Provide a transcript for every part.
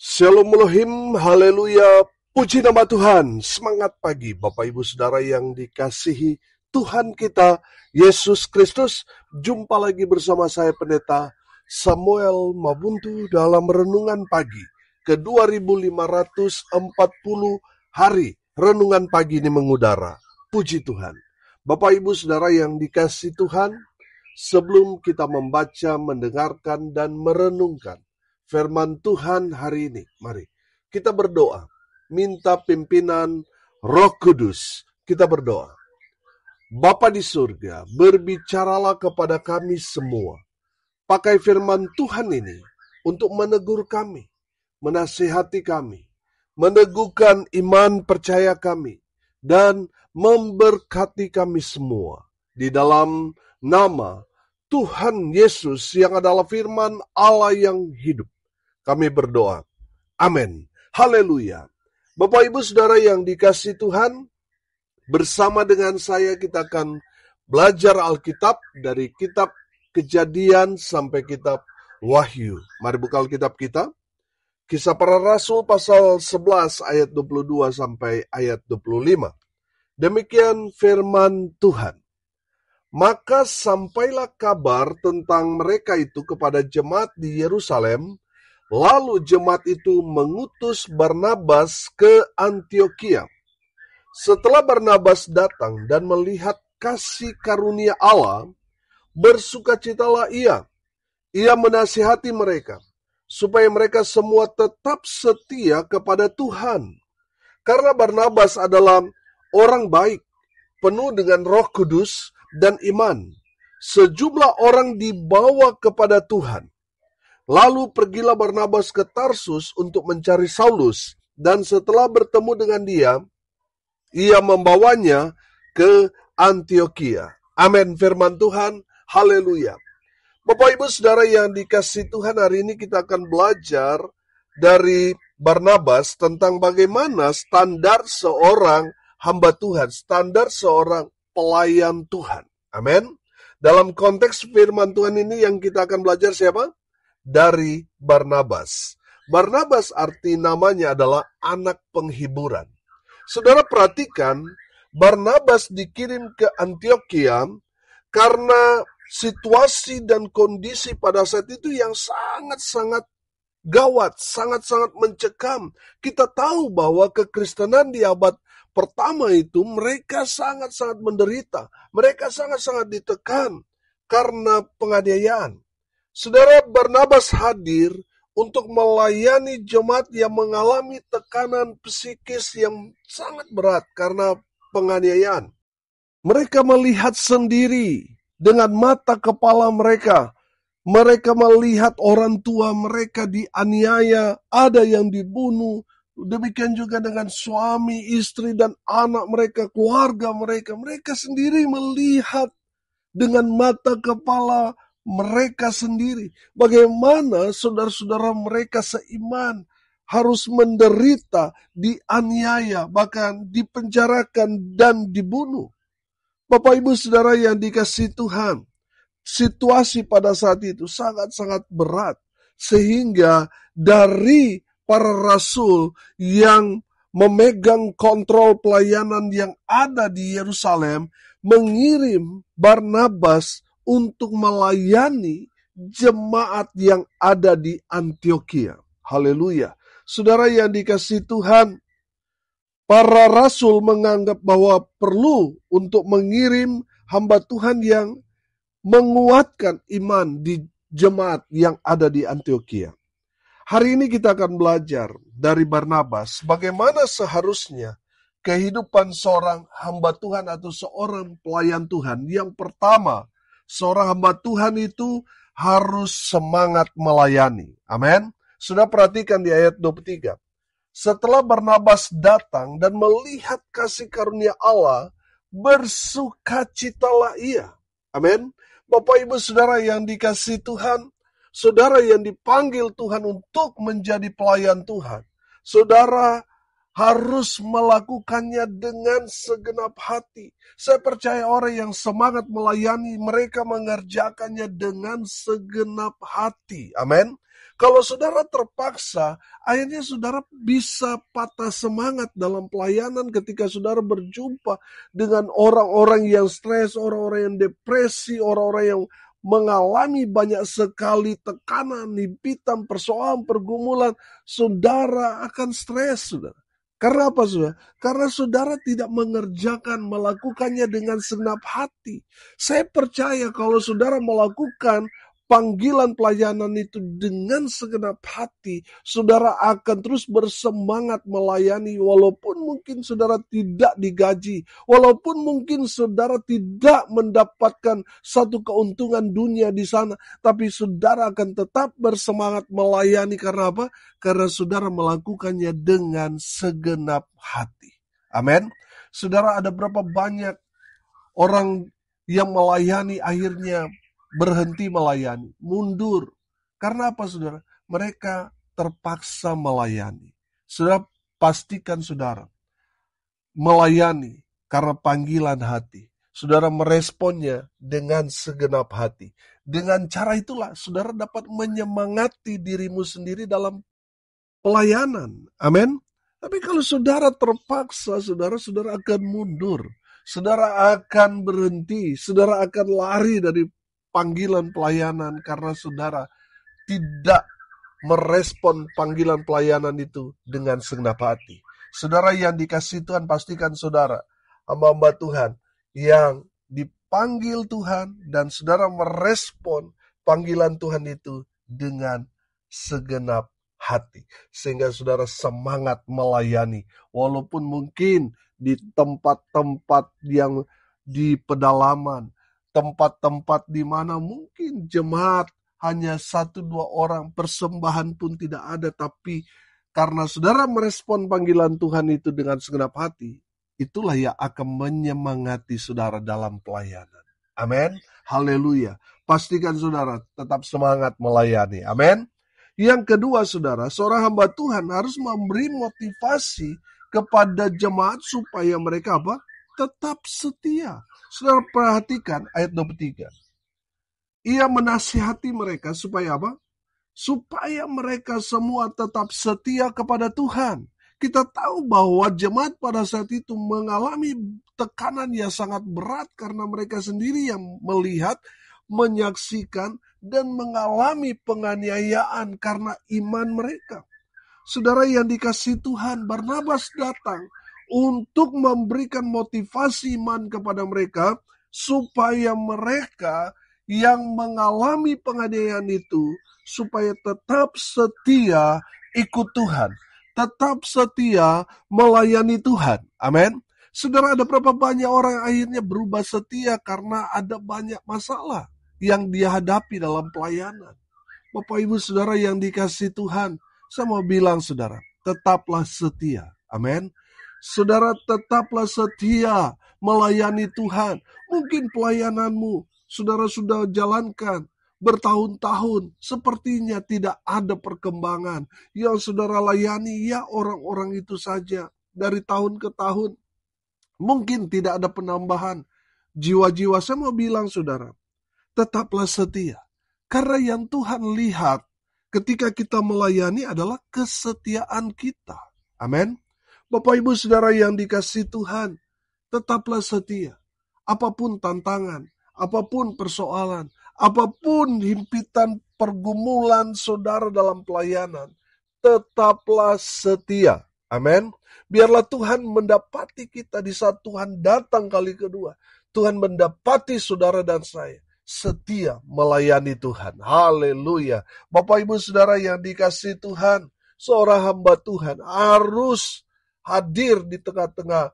Shalom Elohim, haleluya, puji nama Tuhan. Semangat pagi Bapak Ibu Saudara yang dikasihi Tuhan kita Yesus Kristus. Jumpa lagi bersama saya Pendeta Samuel Mabuntu dalam Renungan Pagi ke 2540 hari. Renungan pagi ini mengudara. Puji Tuhan. Bapak Ibu Saudara yang dikasihi Tuhan, sebelum kita membaca, mendengarkan, dan merenungkan firman Tuhan hari ini, mari kita berdoa, minta pimpinan Roh Kudus. Kita berdoa. Bapa di surga, berbicaralah kepada kami semua. Pakai firman Tuhan ini untuk menegur kami, menasihati kami, meneguhkan iman percaya kami, dan memberkati kami semua. Di dalam nama Tuhan Yesus yang adalah firman Allah yang hidup, kami berdoa. Amin. Haleluya. Bapak Ibu Saudara yang dikasihi Tuhan, bersama dengan saya kita akan belajar Alkitab dari kitab Kejadian sampai kitab Wahyu. Mari buka Alkitab kita. Kisah Para Rasul pasal 11 ayat 22 sampai ayat 25. Demikian firman Tuhan. Maka sampailah kabar tentang mereka itu kepada jemaat di Yerusalem. Lalu jemaat itu mengutus Barnabas ke Antiokhia. Setelah Barnabas datang dan melihat kasih karunia Allah, bersukacitalah ia. Ia menasihati mereka, supaya mereka semua tetap setia kepada Tuhan. Karena Barnabas adalah orang baik, penuh dengan Roh Kudus dan iman. Sejumlah orang dibawa kepada Tuhan. Lalu pergilah Barnabas ke Tarsus untuk mencari Saulus, dan setelah bertemu dengan dia, ia membawanya ke Antiokhia. Amin, firman Tuhan, haleluya. Bapak Ibu Saudara yang dikasihi Tuhan, hari ini kita akan belajar dari Barnabas tentang bagaimana standar seorang hamba Tuhan, standar seorang pelayan Tuhan. Amin. Dalam konteks firman Tuhan ini yang kita akan belajar siapa? Dari Barnabas. Barnabas arti namanya adalah anak penghiburan. Saudara perhatikan, Barnabas dikirim ke Antiokhia karena situasi dan kondisi pada saat itu yang sangat-sangat gawat, sangat-sangat mencekam. Kita tahu bahwa kekristenan di abad pertama itu mereka sangat-sangat menderita. Mereka sangat-sangat ditekan karena penganiayaan. Saudara, Barnabas hadir untuk melayani jemaat yang mengalami tekanan psikis yang sangat berat karena penganiayaan. Mereka melihat sendiri dengan mata kepala mereka. Mereka melihat orang tua mereka dianiaya, ada yang dibunuh. Demikian juga dengan suami, istri, dan anak mereka, keluarga mereka. Mereka sendiri melihat dengan mata kepala mereka sendiri. Bagaimana saudara-saudara mereka seiman harus menderita, dianiaya, bahkan dipenjarakan dan dibunuh. Bapak Ibu Saudara yang dikasihi Tuhan, situasi pada saat itu sangat-sangat berat. Sehingga dari para rasul yang memegang kontrol pelayanan yang ada di Yerusalem, mengirim Barnabas untuk melayani jemaat yang ada di Antiokhia. Haleluya. Saudara yang dikasihi Tuhan, para rasul menganggap bahwa perlu untuk mengirim hamba Tuhan yang menguatkan iman di jemaat yang ada di Antiokhia. Hari ini kita akan belajar dari Barnabas bagaimana seharusnya kehidupan seorang hamba Tuhan atau seorang pelayan Tuhan. Yang pertama, seorang hamba Tuhan itu harus semangat melayani. Amin. Sudah perhatikan di ayat 23. Setelah Barnabas datang dan melihat kasih karunia Allah, bersukacitalah ia. Amin. Bapak Ibu Saudara yang dikasihi Tuhan, saudara yang dipanggil Tuhan untuk menjadi pelayan Tuhan, saudara harus melakukannya dengan segenap hati. Saya percaya orang yang semangat melayani, mereka mengerjakannya dengan segenap hati. Amin. Kalau saudara terpaksa, akhirnya saudara bisa patah semangat dalam pelayanan ketika saudara berjumpa dengan orang-orang yang stres, orang-orang yang depresi, orang-orang yang mengalami banyak sekali tekanan, himpitan, persoalan, pergumulan. Saudara akan stres, saudara. Karena apa, saudara? Karena saudara tidak melakukannya dengan segenap hati. Saya percaya kalau saudara melakukan panggilan pelayanan itu dengan segenap hati, saudara akan terus bersemangat melayani walaupun mungkin saudara tidak digaji, walaupun mungkin saudara tidak mendapatkan satu keuntungan dunia di sana, tapi saudara akan tetap bersemangat melayani. Karena apa? Karena saudara melakukannya dengan segenap hati. Amin. Saudara, ada berapa banyak orang yang melayani akhirnya berhenti melayani, mundur. Karena apa, saudara? Mereka terpaksa melayani. Saudara, pastikan saudara melayani karena panggilan hati. Saudara meresponnya dengan segenap hati. Dengan cara itulah saudara dapat menyemangati dirimu sendiri dalam pelayanan. Amin. Tapi kalau saudara terpaksa, saudara akan mundur. Saudara akan berhenti. Saudara akan lari dari panggilan pelayanan karena saudara tidak merespon panggilan pelayanan itu dengan segenap hati. Saudara yang dikasihi Tuhan, pastikan saudara, hamba-hamba Tuhan yang dipanggil Tuhan dan saudara merespon panggilan Tuhan itu dengan segenap hati. Sehingga saudara semangat melayani. Walaupun mungkin di tempat-tempat yang di pedalaman, tempat-tempat di mana mungkin jemaat hanya 1-2 orang, persembahan pun tidak ada, tapi karena saudara merespon panggilan Tuhan itu dengan segenap hati, itulah yang akan menyemangati saudara dalam pelayanan. Amin. Haleluya. Pastikan saudara tetap semangat melayani. Amin. Yang kedua, saudara, seorang hamba Tuhan harus memberi motivasi kepada jemaat supaya mereka apa? Tetap setia. Saudara perhatikan ayat 23. Ia menasihati mereka supaya apa? Supaya mereka semua tetap setia kepada Tuhan. Kita tahu bahwa jemaat pada saat itu mengalami tekanan yang sangat berat karena mereka sendiri yang melihat, menyaksikan, dan mengalami penganiayaan karena iman mereka. Saudara yang dikasihi Tuhan, Barnabas datang untuk memberikan motivasi iman kepada mereka supaya mereka yang mengalami penganiayaan itu supaya tetap setia ikut Tuhan, tetap setia melayani Tuhan. Amin. Saudara, ada berapa banyak orang akhirnya berubah setia karena ada banyak masalah yang dia hadapi dalam pelayanan. Bapak Ibu Saudara yang dikasihi Tuhan, saya mau bilang saudara, tetaplah setia. Amin. Saudara tetaplah setia melayani Tuhan. Mungkin pelayananmu saudara sudah jalankan bertahun-tahun, sepertinya tidak ada perkembangan. Yang saudara layani ya orang-orang itu saja. Dari tahun ke tahun, mungkin tidak ada penambahan jiwa-jiwa. Saya mau bilang saudara, tetaplah setia. Karena yang Tuhan lihat ketika kita melayani adalah kesetiaan kita. Amin. Bapak Ibu Saudara yang dikasihi Tuhan, tetaplah setia. Apapun tantangan, apapun persoalan, apapun himpitan pergumulan saudara dalam pelayanan, tetaplah setia. Amin. Biarlah Tuhan mendapati kita di saat Tuhan datang kali kedua. Tuhan mendapati saudara dan saya setia melayani Tuhan. Haleluya. Bapak Ibu Saudara yang dikasihi Tuhan, seorang hamba Tuhan harus hadir di tengah-tengah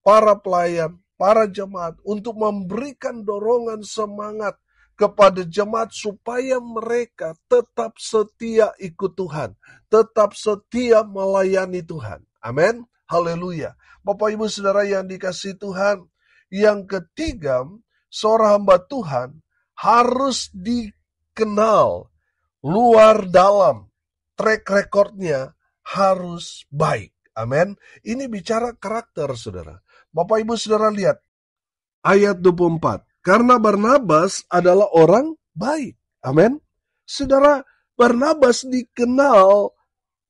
para pelayan, para jemaat untuk memberikan dorongan semangat kepada jemaat supaya mereka tetap setia ikut Tuhan, tetap setia melayani Tuhan. Amin. Haleluya. Bapak Ibu Saudara yang dikasihi Tuhan, yang ketiga, seorang hamba Tuhan harus dikenal luar dalam, track recordnya harus baik. Amin. Ini bicara karakter, saudara. Bapak Ibu saudara lihat ayat 24. Karena Barnabas adalah orang baik. Amin. Saudara, Barnabas dikenal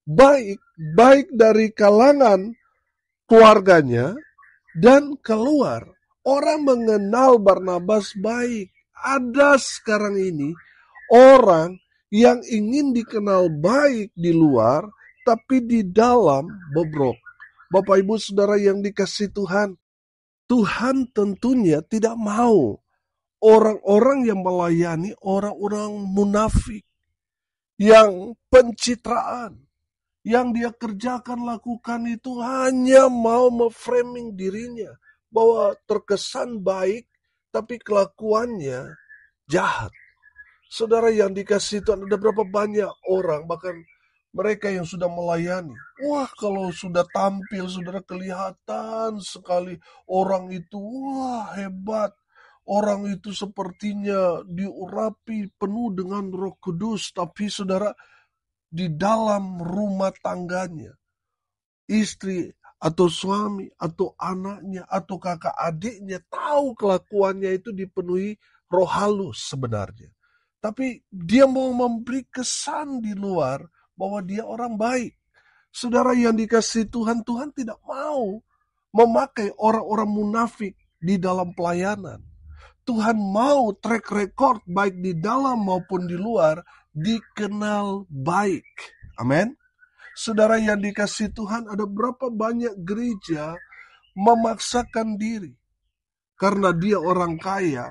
baik, baik dari kalangan keluarganya dan keluar. Orang mengenal Barnabas baik. Ada sekarang ini orang yang ingin dikenal baik di luar, tapi di dalam bobrok. Bapak Ibu Saudara yang dikasihi Tuhan, Tuhan tentunya tidak mau orang-orang yang melayani orang-orang munafik, yang pencitraan, yang dia kerjakan lakukan itu hanya mau memframing dirinya bahwa terkesan baik tapi kelakuannya jahat. Saudara yang dikasih Tuhan, ada berapa banyak orang bahkan mereka yang sudah melayani. Wah, kalau sudah tampil saudara kelihatan sekali orang itu wah hebat. Orang itu sepertinya diurapi penuh dengan Roh Kudus, tapi saudara di dalam rumah tangganya, istri atau suami atau anaknya atau kakak adiknya tahu kelakuannya itu dipenuhi roh halus sebenarnya. Tapi dia mau memberi kesan di luar bahwa dia orang baik. Saudara yang dikasihi Tuhan, Tuhan tidak mau memakai orang-orang munafik di dalam pelayanan. Tuhan mau track record baik di dalam maupun di luar dikenal baik. Amin. Saudara yang dikasihi Tuhan, ada berapa banyak gereja memaksakan diri karena dia orang kaya,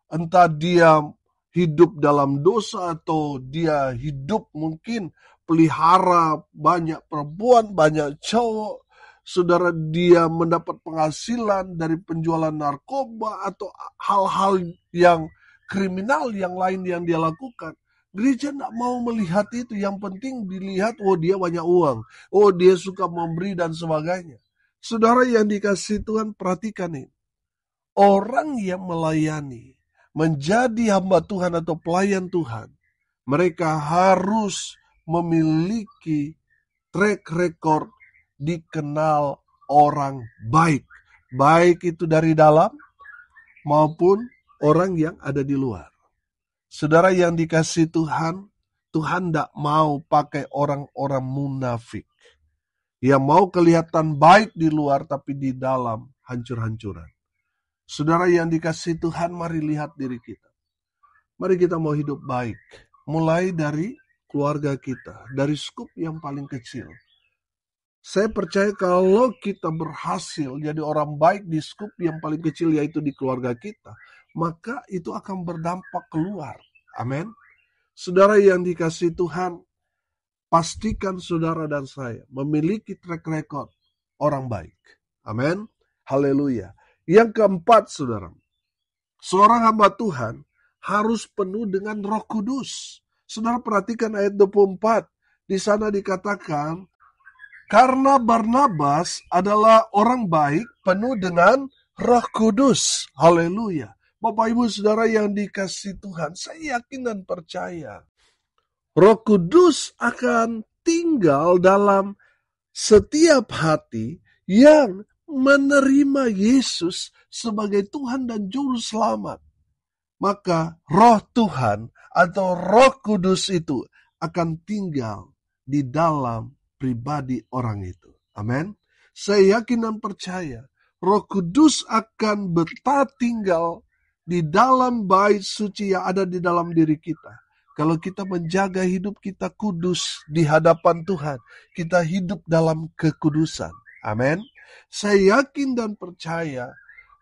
entah dia hidup dalam dosa atau dia hidup mungkin pelihara banyak perempuan, banyak cowok. Saudara, dia mendapat penghasilan dari penjualan narkoba atau hal-hal yang kriminal yang lain yang dia lakukan. Gereja tidak mau melihat itu. Yang penting dilihat, oh dia banyak uang, oh dia suka memberi dan sebagainya. Saudara yang dikasihi Tuhan, perhatikan ini. Orang yang melayani, menjadi hamba Tuhan atau pelayan Tuhan, mereka harus memiliki track record dikenal orang baik. Baik itu dari dalam maupun orang yang ada di luar. Saudara yang dikasihi Tuhan, Tuhan tidak mau pakai orang-orang munafik. Yang mau kelihatan baik di luar tapi di dalam hancur-hancuran. Saudara yang dikasihi Tuhan, mari lihat diri kita. Mari kita mau hidup baik. Mulai dari keluarga kita, dari skup yang paling kecil. Saya percaya kalau kita berhasil jadi orang baik di skup yang paling kecil yaitu di keluarga kita, maka itu akan berdampak keluar. Amin. Saudara yang dikasihi Tuhan, pastikan saudara dan saya memiliki track record orang baik. Amin. Haleluya. Yang keempat, saudara, seorang hamba Tuhan harus penuh dengan Roh Kudus. Saudara perhatikan ayat 24. Di sana dikatakan, karena Barnabas adalah orang baik penuh dengan Roh Kudus. Haleluya. Bapak Ibu Saudara yang dikasihi Tuhan, saya yakin dan percaya Roh Kudus akan tinggal dalam setiap hati yang menerima Yesus sebagai Tuhan dan Juru Selamat. Maka Roh Tuhan atau Roh Kudus itu akan tinggal di dalam pribadi orang itu. Amin. Saya yakin dan percaya Roh Kudus akan betah tinggal di dalam bait suci yang ada di dalam diri kita. Kalau kita menjaga hidup kita kudus di hadapan Tuhan, kita hidup dalam kekudusan. Amin. Saya yakin dan percaya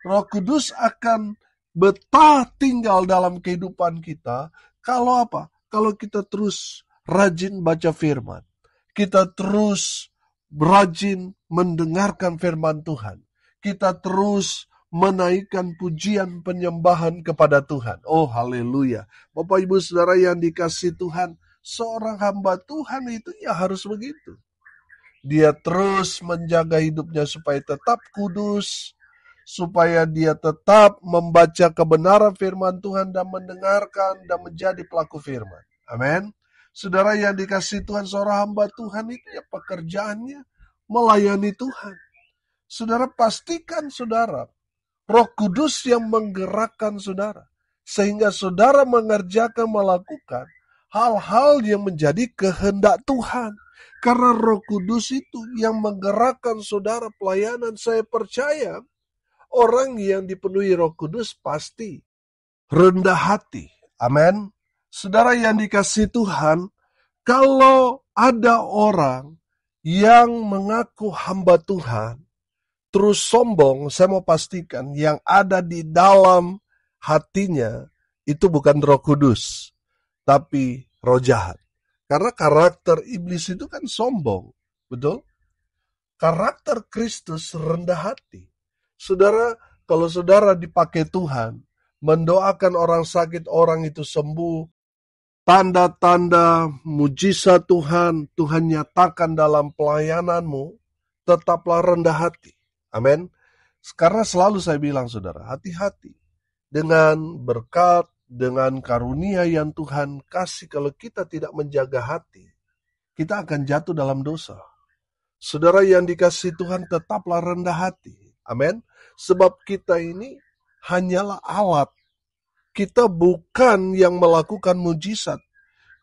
Roh Kudus akan betah tinggal dalam kehidupan kita. Kalau apa? Kalau kita terus rajin baca firman. Kita terus rajin mendengarkan firman Tuhan. Kita terus menaikkan pujian penyembahan kepada Tuhan. Oh haleluya. Bapak Ibu Saudara yang dikasihi Tuhan, seorang hamba Tuhan itu ya harus begitu. Dia terus menjaga hidupnya supaya tetap kudus, supaya dia tetap membaca kebenaran firman Tuhan dan mendengarkan dan menjadi pelaku firman. Amin. Saudara yang dikasihi Tuhan, seorang hamba Tuhan itu ya pekerjaannya melayani Tuhan. Saudara pastikan saudara, Roh Kudus yang menggerakkan saudara. Sehingga saudara melakukan hal-hal yang menjadi kehendak Tuhan. Karena Roh Kudus itu yang menggerakkan saudara pelayanan. Saya percaya orang yang dipenuhi Roh Kudus pasti rendah hati. Amin. Saudara yang dikasihi Tuhan, kalau ada orang yang mengaku hamba Tuhan, terus sombong, saya mau pastikan yang ada di dalam hatinya itu bukan Roh Kudus, tapi roh jahat. Karena karakter iblis itu kan sombong, betul? Karakter Kristus rendah hati. Saudara, kalau saudara dipakai Tuhan, mendoakan orang sakit, orang itu sembuh, tanda-tanda mujizat Tuhan nyatakan dalam pelayananmu, tetaplah rendah hati. Amin. Karena selalu saya bilang saudara, hati-hati dengan berkat, dengan karunia yang Tuhan kasih. Kalau kita tidak menjaga hati, kita akan jatuh dalam dosa. Saudara yang dikasihi Tuhan, tetaplah rendah hati. Amin. Sebab kita ini hanyalah alat. Kita bukan yang melakukan mujizat.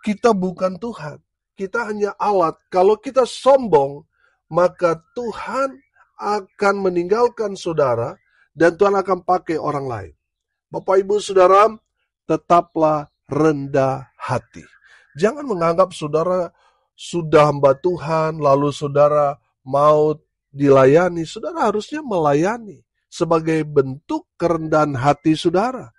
Kita bukan Tuhan. Kita hanya alat. Kalau kita sombong, maka Tuhan akan meninggalkan saudara dan Tuhan akan pakai orang lain. Bapak Ibu Saudara, tetaplah rendah hati. Jangan menganggap saudara sudah hamba Tuhan, lalu saudara mau dilayani. Saudara harusnya melayani sebagai bentuk kerendahan hati saudara.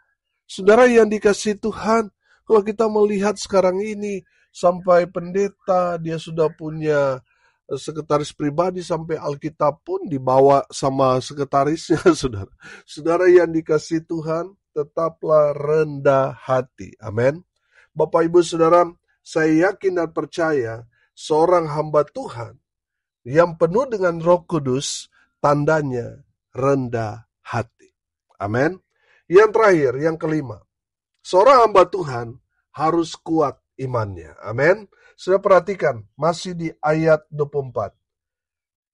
Saudara yang dikasihi Tuhan, kalau kita melihat sekarang ini, sampai pendeta, dia sudah punya sekretaris pribadi, sampai Alkitab pun dibawa sama sekretarisnya, saudara. Saudara yang dikasihi Tuhan, tetaplah rendah hati. Amin. Bapak Ibu Saudara, saya yakin dan percaya, seorang hamba Tuhan yang penuh dengan Roh Kudus, tandanya rendah hati. Amin. Yang terakhir, yang kelima, seorang hamba Tuhan harus kuat imannya. Amin. Sudah perhatikan, masih di ayat 24.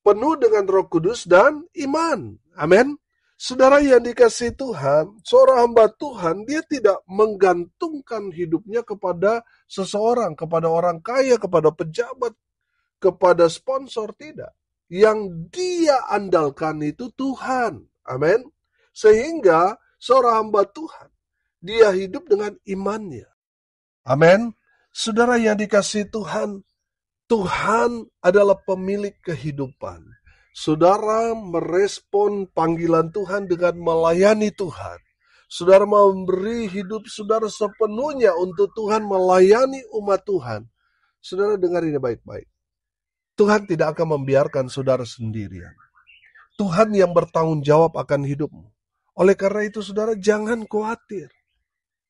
Penuh dengan Roh Kudus dan iman. Amin. Saudara yang dikasihi Tuhan, seorang hamba Tuhan, dia tidak menggantungkan hidupnya kepada seseorang, kepada orang kaya, kepada pejabat, kepada sponsor, tidak. Yang dia andalkan itu Tuhan. Amin. Sehingga seorang hamba Tuhan, dia hidup dengan imannya. Amin. Saudara yang dikasihi Tuhan, Tuhan adalah pemilik kehidupan. Saudara merespon panggilan Tuhan dengan melayani Tuhan. Saudara memberi hidup saudara sepenuhnya untuk Tuhan, melayani umat Tuhan. Saudara dengar ini baik-baik. Tuhan tidak akan membiarkan saudara sendirian. Tuhan yang bertanggung jawab akan hidupmu. Oleh karena itu saudara jangan khawatir.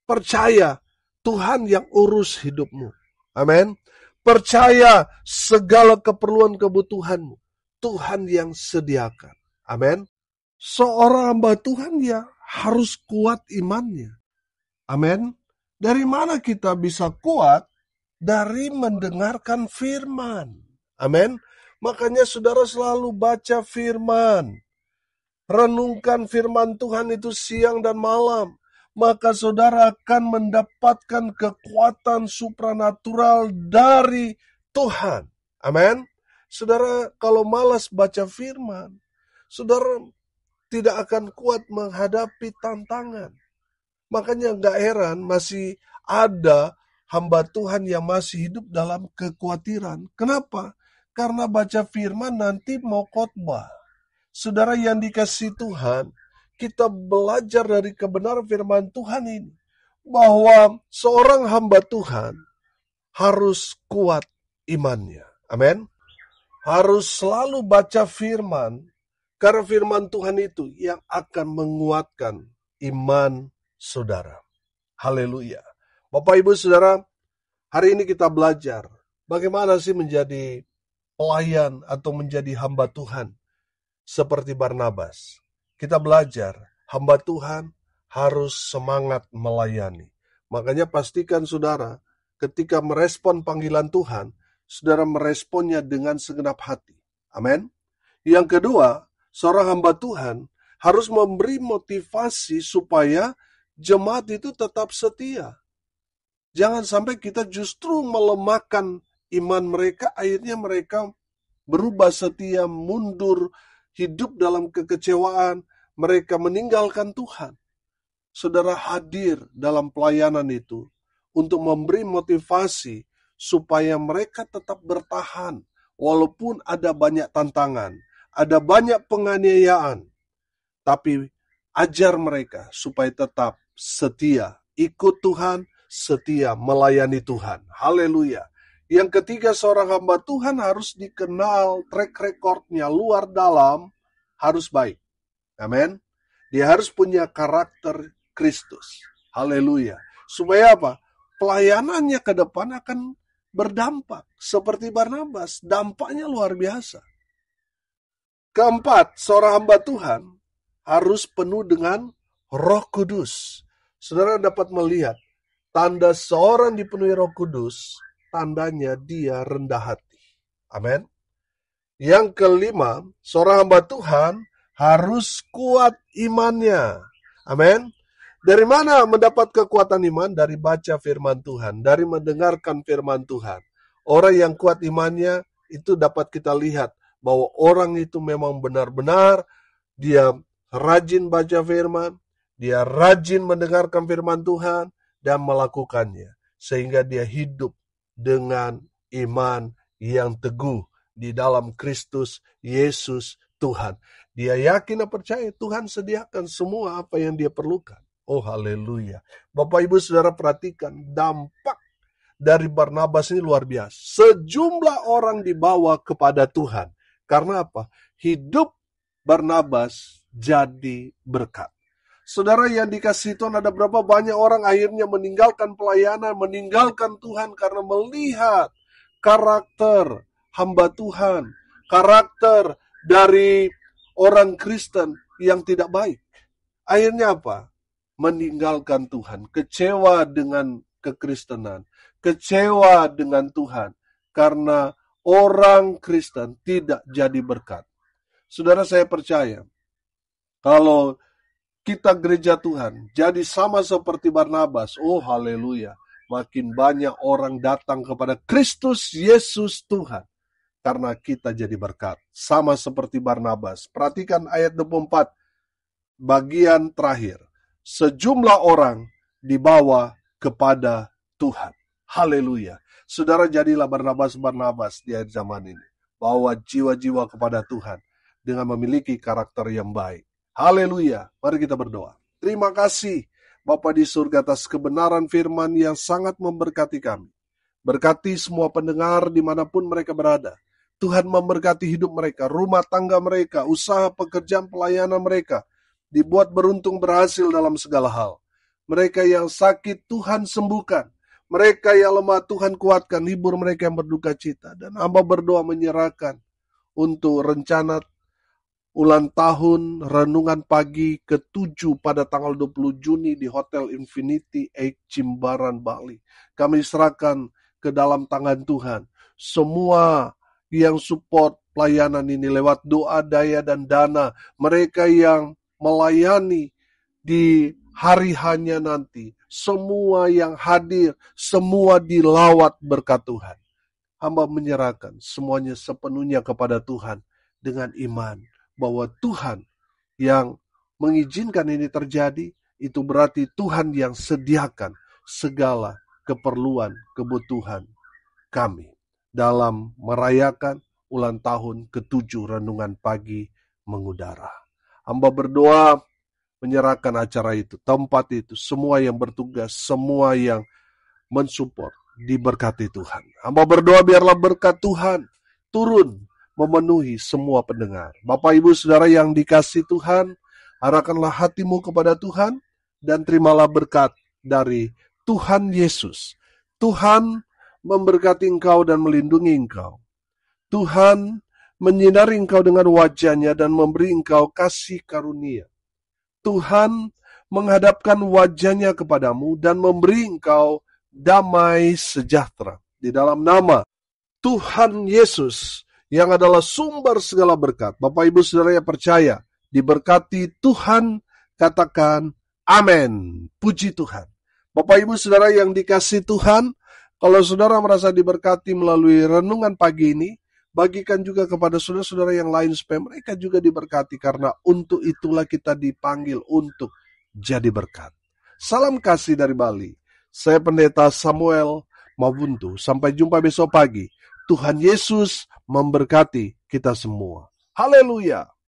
Percaya Tuhan yang urus hidupmu. Amin. Percaya segala keperluan kebutuhanmu Tuhan yang sediakan. Amin. Seorang hamba Tuhan ya harus kuat imannya. Amin. Dari mana kita bisa kuat? Dari mendengarkan firman. Amin. Makanya saudara selalu baca firman. Renungkan firman Tuhan itu siang dan malam. Maka saudara akan mendapatkan kekuatan supranatural dari Tuhan. Amin. Saudara kalau malas baca firman, saudara tidak akan kuat menghadapi tantangan. Makanya gak heran masih ada hamba Tuhan yang masih hidup dalam kekhawatiran. Kenapa? Karena baca firman nanti mau khotbah. Saudara yang dikasihi Tuhan, kita belajar dari kebenaran firman Tuhan ini, bahwa seorang hamba Tuhan harus kuat imannya. Amin. Harus selalu baca firman, karena firman Tuhan itu yang akan menguatkan iman saudara. Haleluya. Bapak Ibu Saudara, hari ini kita belajar bagaimana sih menjadi pelayan atau menjadi hamba Tuhan seperti Barnabas. Kita belajar, hamba Tuhan harus semangat melayani. Makanya pastikan saudara, ketika merespon panggilan Tuhan, saudara meresponnya dengan segenap hati. Amin. Yang kedua, seorang hamba Tuhan harus memberi motivasi supaya jemaat itu tetap setia. Jangan sampai kita justru melemahkan iman mereka, akhirnya mereka berubah setia, mundur, hidup dalam kekecewaan, mereka meninggalkan Tuhan. Saudara hadir dalam pelayanan itu untuk memberi motivasi supaya mereka tetap bertahan, walaupun ada banyak tantangan, ada banyak penganiayaan, tapi ajar mereka supaya tetap setia, ikut Tuhan, setia melayani Tuhan. Haleluya. Yang ketiga, seorang hamba Tuhan harus dikenal track recordnya luar dalam harus baik. Amin. Dia harus punya karakter Kristus. Haleluya. Supaya apa? Pelayanannya ke depan akan berdampak. Seperti Barnabas, dampaknya luar biasa. Keempat, seorang hamba Tuhan harus penuh dengan Roh Kudus. Saudara dapat melihat tanda seorang dipenuhi Roh Kudus, tandanya dia rendah hati. Amin. Yang kelima, seorang hamba Tuhan harus kuat imannya. Amin. Dari mana mendapat kekuatan iman? Dari baca firman Tuhan, dari mendengarkan firman Tuhan. Orang yang kuat imannya itu dapat kita lihat bahwa orang itu memang benar-benar dia rajin baca firman, dia rajin mendengarkan firman Tuhan dan melakukannya. Sehingga dia hidup dengan iman yang teguh di dalam Kristus Yesus Tuhan. Dia yakin dan percaya Tuhan sediakan semua apa yang dia perlukan. Oh haleluya. Bapak Ibu Saudara perhatikan dampak dari Barnabas ini luar biasa. Sejumlah orang dibawa kepada Tuhan. Karena apa? Hidup Barnabas jadi berkat. Saudara yang dikasihi Tuhan, ada berapa banyak orang akhirnya meninggalkan pelayanan, meninggalkan Tuhan karena melihat karakter hamba Tuhan, karakter dari orang Kristen yang tidak baik. Akhirnya apa? Meninggalkan Tuhan, kecewa dengan kekristenan, kecewa dengan Tuhan, karena orang Kristen tidak jadi berkat. Saudara, saya percaya, kalau kita gereja Tuhan jadi sama seperti Barnabas, oh haleluya, makin banyak orang datang kepada Kristus Yesus Tuhan, karena kita jadi berkat. Sama seperti Barnabas. Perhatikan ayat 24, bagian terakhir. Sejumlah orang dibawa kepada Tuhan. Haleluya. Saudara, jadilah Barnabas di akhir zaman ini. Bawa jiwa-jiwa kepada Tuhan dengan memiliki karakter yang baik. Haleluya. Mari kita berdoa. Terima kasih Bapa di surga atas kebenaran firman yang sangat memberkati kami. Berkati semua pendengar dimanapun mereka berada. Tuhan memberkati hidup mereka, rumah tangga mereka, usaha pekerjaan pelayanan mereka. Dibuat beruntung berhasil dalam segala hal. Mereka yang sakit Tuhan sembuhkan. Mereka yang lemah Tuhan kuatkan. Hibur mereka yang berduka cita. Dan hamba berdoa menyerahkan untuk rencana ulang tahun renungan pagi ke-7 pada tanggal 20 Juni di Hotel Infinity Jimbaran, Bali. Kami serahkan ke dalam tangan Tuhan. Semua yang support pelayanan ini lewat doa, daya, dan dana. Mereka yang melayani di hari hanya nanti. Semua yang hadir, semua dilawat berkat Tuhan. Hamba menyerahkan semuanya sepenuhnya kepada Tuhan dengan iman. Bahwa Tuhan yang mengizinkan ini terjadi, itu berarti Tuhan yang sediakan segala keperluan, kebutuhan kami dalam merayakan ulang tahun ke-7 renungan pagi mengudara. Hamba berdoa menyerahkan acara itu, tempat itu, semua yang bertugas, semua yang mensupport, diberkati Tuhan. Hamba berdoa biarlah berkat Tuhan turun memenuhi semua pendengar. Bapak Ibu Saudara yang dikasihi Tuhan, arahkanlah hatimu kepada Tuhan dan terimalah berkat dari Tuhan Yesus. Tuhan memberkati engkau dan melindungi engkau. Tuhan menyinari engkau dengan wajah-Nya dan memberi engkau kasih karunia. Tuhan menghadapkan wajah-Nya kepadamu dan memberi engkau damai sejahtera. Di dalam nama Tuhan Yesus yang adalah sumber segala berkat. Bapak Ibu Saudara yang percaya, diberkati Tuhan, katakan amin. Puji Tuhan. Bapak Ibu Saudara yang dikasihi Tuhan, kalau saudara merasa diberkati melalui renungan pagi ini, bagikan juga kepada saudara-saudara yang lain supaya mereka juga diberkati, karena untuk itulah kita dipanggil untuk jadi berkat. Salam kasih dari Bali. Saya Pendeta Samuel Mabuntu. Sampai jumpa besok pagi. Tuhan Yesus memberkati kita semua. Haleluya.